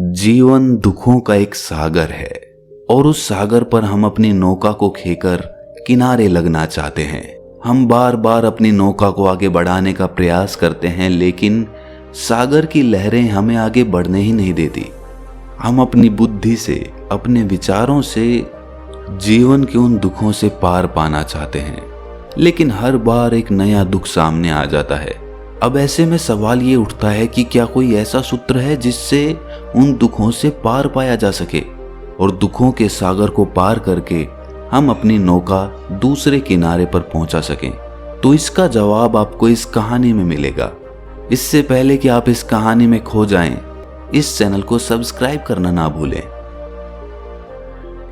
जीवन दुखों का एक सागर है और उस सागर पर हम अपनी नौका को खेकर किनारे लगना चाहते हैं। हम बार बार अपनी नौका को आगे बढ़ाने का प्रयास करते हैं, लेकिन सागर की लहरें हमें आगे बढ़ने ही नहीं देती। हम अपनी बुद्धि से, अपने विचारों से जीवन के उन दुखों से पार पाना चाहते हैं, लेकिन हर बार एक नया दुख सामने आ जाता है। अब ऐसे में सवाल ये उठता है कि क्या कोई ऐसा सूत्र है जिससे उन दुखों से पार पाया जा सके और दुखों के सागर को पार करके हम अपनी नौका दूसरे किनारे पर पहुंचा सकें? तो इसका जवाब आपको इस कहानी में मिलेगा। इससे पहले कि आप इस कहानी में खो जाएं, इस चैनल को सब्सक्राइब करना ना भूलें।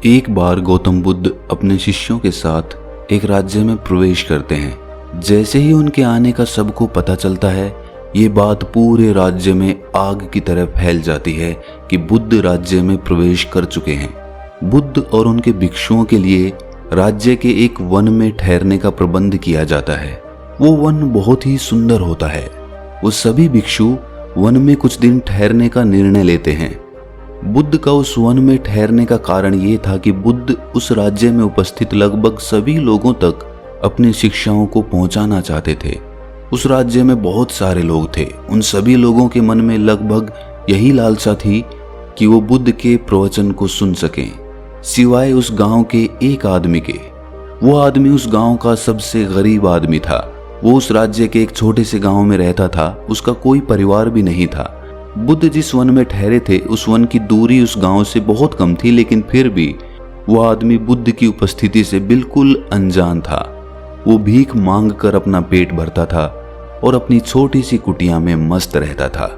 एक बार गौतम बुद्ध अपने शिष्यों के साथ एक राज्य में प्रवेश करते हैं। जैसे ही उनके आने का सबको पता चलता है, ये बात पूरे राज्य में आग की तरह फैल जाती है कि बुद्ध राज्य में प्रवेश कर चुके हैं। बुद्ध और उनके भिक्षुओं के लिए राज्य के एक वन में ठहरने का प्रबंध किया जाता है। वो वन बहुत ही सुंदर होता है। वो सभी भिक्षु वन में कुछ दिन ठहरने का निर्णय लेते हैं। बुद्ध का उस वन में ठहरने का कारण ये था कि बुद्ध उस राज्य में उपस्थित लगभग सभी लोगों तक अपनी शिक्षाओं को पहुंचाना चाहते थे। उस राज्य में बहुत सारे लोग थे। उन सभी लोगों के मन में लगभग यही लालसा थी कि वो बुद्ध के प्रवचन को सुन सकें, सिवाय उस गांव के एक आदमी के। वो आदमी उस गांव का सबसे गरीब आदमी था। वो उस राज्य के एक छोटे से गांव में रहता था। उसका कोई परिवार भी नहीं था। बुद्ध जिस वन में ठहरे थे, उस वन की दूरी उस गांव से बहुत कम थी, लेकिन फिर भी वो आदमी बुद्ध की उपस्थिति से बिल्कुल अनजान था। वो भीख मांग कर अपना पेट भरता था और अपनी छोटी सी कुटिया में मस्त रहता था।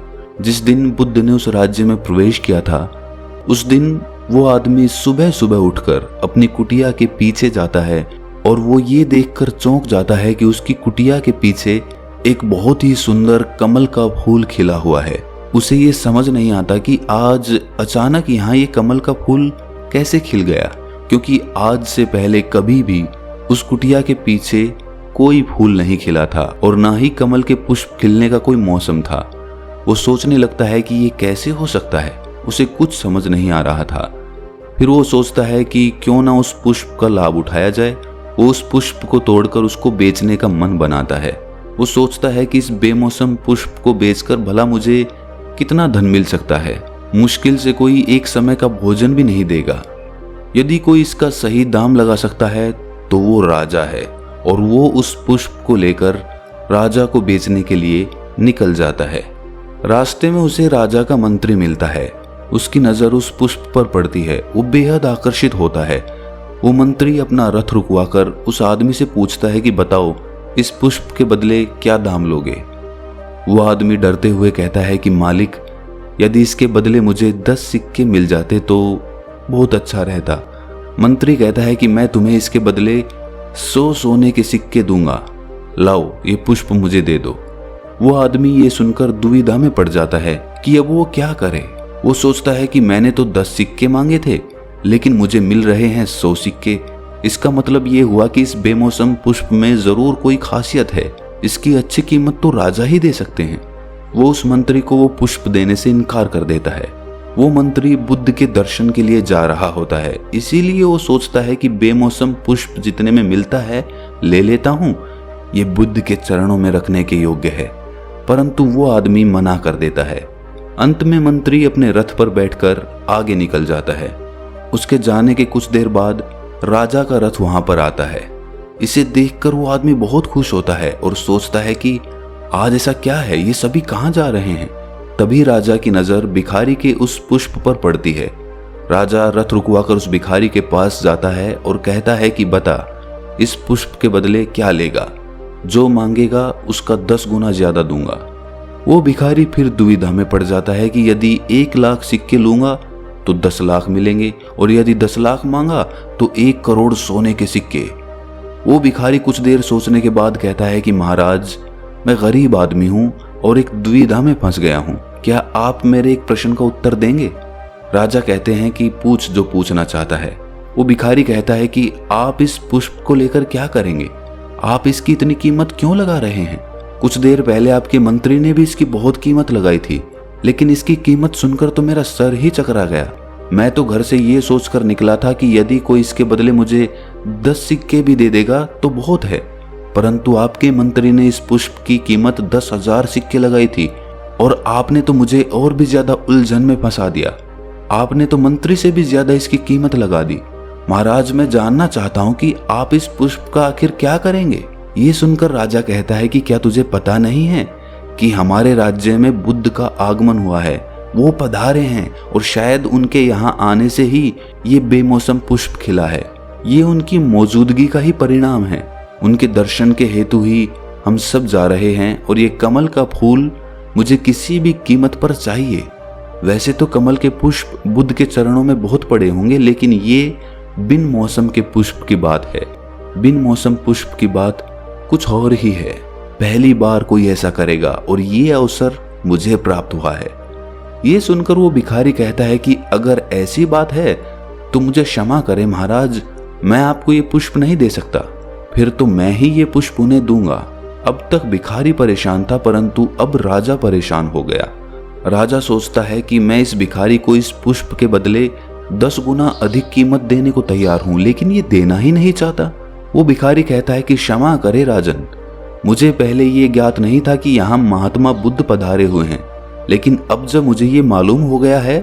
जिस दिन बुद्ध ने उस राज्य में प्रवेश किया था, उस दिन वो आदमी सुबह सुबह उठकर अपनी कुटिया के पीछे जाता है और वो ये देखकर चौंक जाता है कि उसकी कुटिया के पीछे एक बहुत ही सुंदर कमल का फूल खिला हुआ है। उसे ये समझ नहीं आता कि आज अचानक यहाँ ये कमल का फूल कैसे खिल गया, क्योंकि आज से पहले कभी भी उस कुटिया के पीछे कोई फूल नहीं खिला था और ना ही कमल के पुष्प खिलने का कोई मौसम था। वो सोचने लगता है कि ये कैसे हो सकता है। उसे कुछ समझ नहीं आ रहा था। फिर वो सोचता है कि क्यों ना उस पुष्प का लाभ उठाया जाए। वो उस पुष्प को तोड़कर उसको बेचने का मन बनाता है। वो सोचता है कि इस बेमौसम पुष्प को बेचकर भला मुझे कितना धन मिल सकता है। मुश्किल से कोई एक समय का भोजन भी नहीं देगा। यदि कोई इसका सही दाम लगा सकता है तो वो राजा है, और वो उस पुष्प को लेकर राजा को बेचने के लिए निकल जाता है। रास्ते में उसे राजा का मंत्री मिलता है। उसकी नजर उस पुष्प पर पड़ती है। वो बेहद आकर्षित होता है। वो मंत्री अपना रथ रुकवाकर उस आदमी से पूछता है कि बताओ, इस पुष्प के बदले क्या दाम लोगे? वो आदमी डरते हुए कहता है कि मालिक, यदि इसके बदले मुझे 10 सिक्के मिल जाते तो बहुत अच्छा रहता। मंत्री कहता है कि मैं तुम्हें इसके बदले 100 सोने के सिक्के दूंगा। लाओ, ये पुष्प मुझे दे दो। वो आदमी ये सुनकर दुविधा में पड़ जाता है कि अब वो क्या करे। वो सोचता है कि मैंने तो 10 सिक्के मांगे थे, लेकिन मुझे मिल रहे हैं 100 सिक्के। इसका मतलब ये हुआ कि इस बेमौसम पुष्प में जरूर कोई खासियत है। इसकी अच्छी कीमत तो राजा ही दे सकते हैं। वो उस मंत्री को वो पुष्प देने से इनकार कर देता है। वो मंत्री बुद्ध के दर्शन के लिए जा रहा होता है, इसीलिए वो सोचता है कि बेमौसम पुष्प जितने में मिलता है ले लेता हूँ, ये बुद्ध के चरणों में रखने के योग्य है। परंतु वो आदमी मना कर देता है। अंत में मंत्री अपने रथ पर बैठकर आगे निकल जाता है। उसके जाने के कुछ देर बाद राजा का रथ वहां पर आता है। इसे देखकर वो आदमी बहुत खुश होता है और सोचता है कि आज ऐसा क्या है, ये सभी कहाँ जा रहे हैं। तभी राजा की नजर भिखारी के उस पुष्प पर पड़ती है। राजा रथ रुकवाकर उस भिखारी के पास जाता है और कहता है कि बता, इस पुष्प के बदले क्या लेगा? जो मांगेगा उसका 10 गुना ज्यादा दूंगा। वो भिखारी फिर दुविधा में पड़ जाता है कि यदि 1 लाख सिक्के लूंगा तो 10 लाख मिलेंगे, और यदि 10 लाख मांगा तो 1 करोड़ सोने के सिक्के। वो भिखारी कुछ देर सोचने के बाद कहता है कि महाराज, मैं गरीब आदमी हूँ और एक दुविधा में फंस गया हूँ। क्या आप मेरे एक प्रश्न का उत्तर देंगे? राजा कहते हैं कि पूछ जो पूछना चाहता है। वो भिखारी कहता है कि आप इस पुष्प को लेकर क्या करेंगे? आप इसकी इतनी कीमत क्यों लगा रहे हैं? कुछ देर पहले आपके मंत्री ने भी इसकी बहुत कीमत लगाई थी। लेकिन इसकी कीमत सुनकर तो मेरा सर ही चकरा गया। मैं तो घर से ये सोचकर निकला था कि यदि कोई इसके बदले मुझे 10 सिक्के भी दे देगा तो बहुत है, परंतु आपके मंत्री ने इस पुष्प की कीमत 10,000 सिक्के लगाई थी और आपने तो मुझे और भी ज्यादा उलझन में फंसा दिया। आपने तो मंत्री से भी ज्यादा इसकी कीमत लगा दी। महाराज, मैं जानना चाहता हूँ कि आप इस पुष्प का आखिर क्या करेंगे। ये सुनकर राजा कहता है कि क्या तुझे पता नहीं है कि हमारे राज्य में बुद्ध का आगमन हुआ है, वो पधारे हैं और शायद उनके यहाँ आने से ही ये बेमौसम पुष्प खिला है। ये उनकी मौजूदगी का ही परिणाम है। उनके दर्शन के हेतु ही हम सब जा रहे हैं और ये कमल का फूल मुझे किसी भी कीमत पर चाहिए। वैसे तो कमल के पुष्प बुद्ध के चरणों में बहुत पड़े होंगे, लेकिन ये बिन मौसम के पुष्प की बात है। बिन मौसम पुष्प की बात कुछ और ही है। पहली बार कोई ऐसा करेगा और ये अवसर मुझे प्राप्त हुआ है। ये सुनकर वो भिखारी कहता है कि अगर ऐसी बात है तो मुझे क्षमा करें महाराज, मैं आपको ये पुष्प नहीं दे सकता। फिर तो मैं ही ये पुष्प उन्हें दूंगा। अब तक भिखारी परेशान था, परंतु अब राजा परेशान हो गया। राजा सोचता है कि मैं इस भिखारी को इस पुष्प के बदले 10 गुना अधिक कीमत देने को तैयार हूं, लेकिन ये देना ही नहीं चाहता। वो भिखारी कहता है कि क्षमा करे राजन, मुझे पहले ये ज्ञात नहीं था कि यहाँ महात्मा बुद्ध पधारे हुए हैं, लेकिन अब जब मुझे ये मालूम हो गया है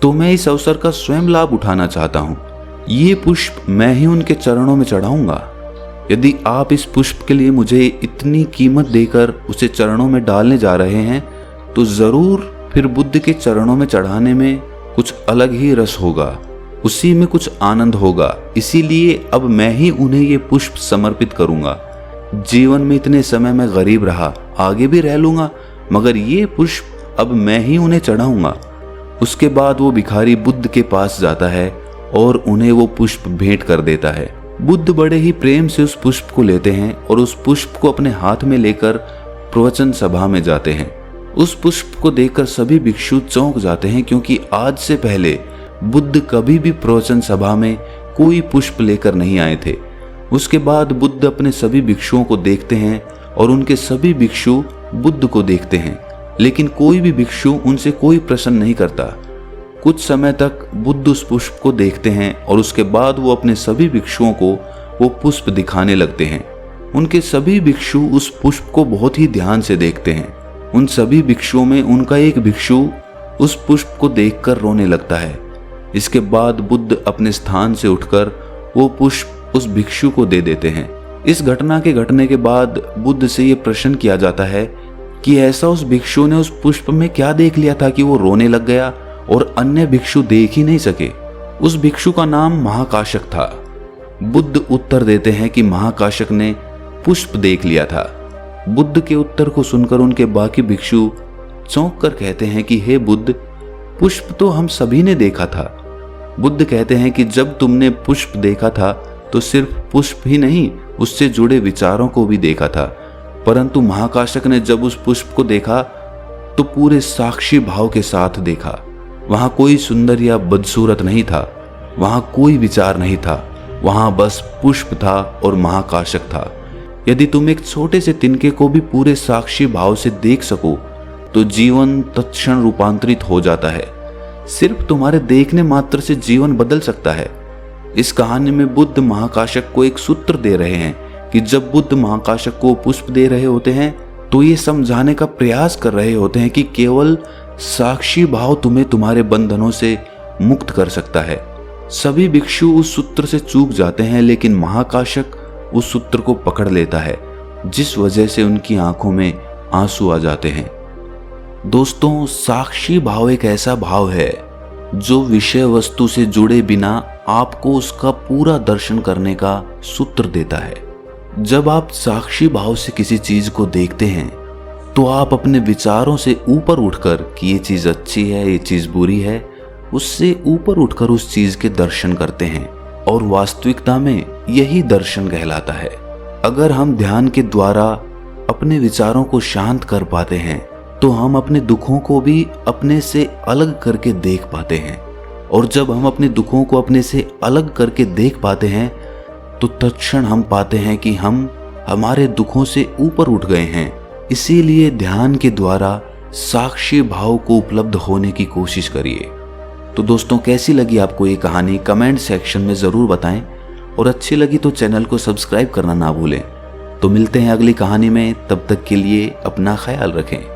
तो मैं इस अवसर का स्वयं लाभ उठाना चाहता हूँ। ये पुष्प मैं ही उनके चरणों में चढ़ाऊंगा। यदि आप इस पुष्प के लिए मुझे इतनी कीमत देकर उसे चरणों में डालने जा रहे हैं तो जरूर फिर बुद्ध के चरणों में चढ़ाने में कुछ अलग ही रस होगा, उसी में कुछ आनंद होगा। इसीलिए अब मैं ही उन्हें ये पुष्प समर्पित करूंगा। जीवन में इतने समय मैं गरीब रहा, आगे भी रह लूंगा, मगर ये पुष्प अब मैं ही उन्हें चढ़ाऊंगा। उसके बाद वो भिखारी बुद्ध के पास जाता है और उन्हें वो पुष्प भेंट कर देता है। बुद्ध बड़े ही प्रेम से उस पुष्प को लेते हैं और उस पुष्प को अपने हाथ में लेकर प्रवचन सभा में जाते हैं। उस पुष्प को देखकर सभी भिक्षु चौंक जाते हैं, क्योंकि आज से पहले बुद्ध कभी भी प्रवचन सभा में कोई पुष्प लेकर नहीं आए थे। उसके बाद बुद्ध अपने सभी भिक्षुओं को देखते हैं और उनके सभी भिक्षु बुद्ध को देखते हैं, लेकिन कोई भी भिक्षु उनसे कोई प्रश्न नहीं करता। कुछ समय तक बुद्ध उस पुष्प को देखते हैं और उसके बाद वो अपने सभी भिक्षुओं को वो पुष्प दिखाने लगते हैं। उनके सभी भिक्षु उस पुष्प को बहुत ही ध्यान से देखते हैं। उन सभी भिक्षुओं में उनका एक भिक्षु उस पुष्प को देखकर रोने लगता है। इसके बाद बुद्ध अपने स्थान से उठकर वो पुष्प उस भिक्षु को दे देते हैं। इस घटना के घटने के बाद बुद्ध से ये प्रश्न किया जाता है कि ऐसा उस भिक्षु ने उस पुष्प में क्या देख लिया था कि वो रोने लग गया और अन्य भिक्षु देख ही नहीं सके। उस भिक्षु का नाम महाकाशक था। बुद्ध उत्तर देते हैं कि महाकाशक ने पुष्प देख लिया था। बुद्ध के उत्तर को सुनकर उनके बाकी भिक्षु चौंक कर कहते हैं कि हे बुद्ध, पुष्प तो हम सभी ने देखा था। बुद्ध कहते हैं कि जब तुमने पुष्प देखा था तो सिर्फ पुष्प ही नहीं, उससे जुड़े विचारों को भी देखा था, परंतु महाकाशक ने जब उस पुष्प को देखा तो पूरे साक्षी भाव के साथ देखा। वहां कोई सुंदर या बदसूरत नहीं था, वहां कोई विचार नहीं था, वहां बस पुष्प था और महाकाशक था। यदि तुम एक छोटे से तिनके को भी पूरे साक्षी भाव से देख सको तो जीवन तत्क्षण रूपांतरित हो जाता है। सिर्फ तुम्हारे देखने मात्र से जीवन बदल सकता है। इस कहानी में बुद्ध महाकाशक को एक सूत्र दे रहे हैं कि जब बुद्ध महाकाशक को पुष्प दे रहे होते हैं तो ये समझाने का प्रयास कर रहे होते हैं कि केवल साक्षी भाव तुम्हें तुम्हारे बंधनों से मुक्त कर सकता है। सभी भिक्षु उस सूत्र से चूक जाते हैं, लेकिन महाकाशक उस सूत्र को पकड़ लेता है, जिस वजह से उनकी आंखों में आंसू आ जाते हैं। दोस्तों, साक्षी भाव एक ऐसा भाव है जो विषय वस्तु से जुड़े बिना आपको उसका पूरा दर्शन करने का सूत्र देता है। जब आप साक्षी भाव से किसी चीज को देखते हैं तो आप अपने विचारों से ऊपर उठकर कि ये चीज अच्छी है, ये चीज बुरी है, उससे ऊपर उठकर उस चीज के दर्शन करते हैं, और वास्तविकता में यही दर्शन कहलाता है। अगर हम ध्यान के द्वारा अपने विचारों को शांत कर पाते हैं तो हम अपने दुखों को भी अपने से अलग करके देख पाते हैं, और जब हम अपने दुखों को अपने से अलग करके देख पाते हैं तो तत्क्षण हम पाते हैं कि हम हमारे दुखों से ऊपर उठ गए हैं। इसीलिए ध्यान के द्वारा साक्षी भाव को उपलब्ध होने की कोशिश करिए। तो दोस्तों, कैसी लगी आपको ये कहानी कमेंट सेक्शन में ज़रूर बताएं, और अच्छी लगी तो चैनल को सब्सक्राइब करना ना भूलें। तो मिलते हैं अगली कहानी में, तब तक के लिए अपना ख्याल रखें।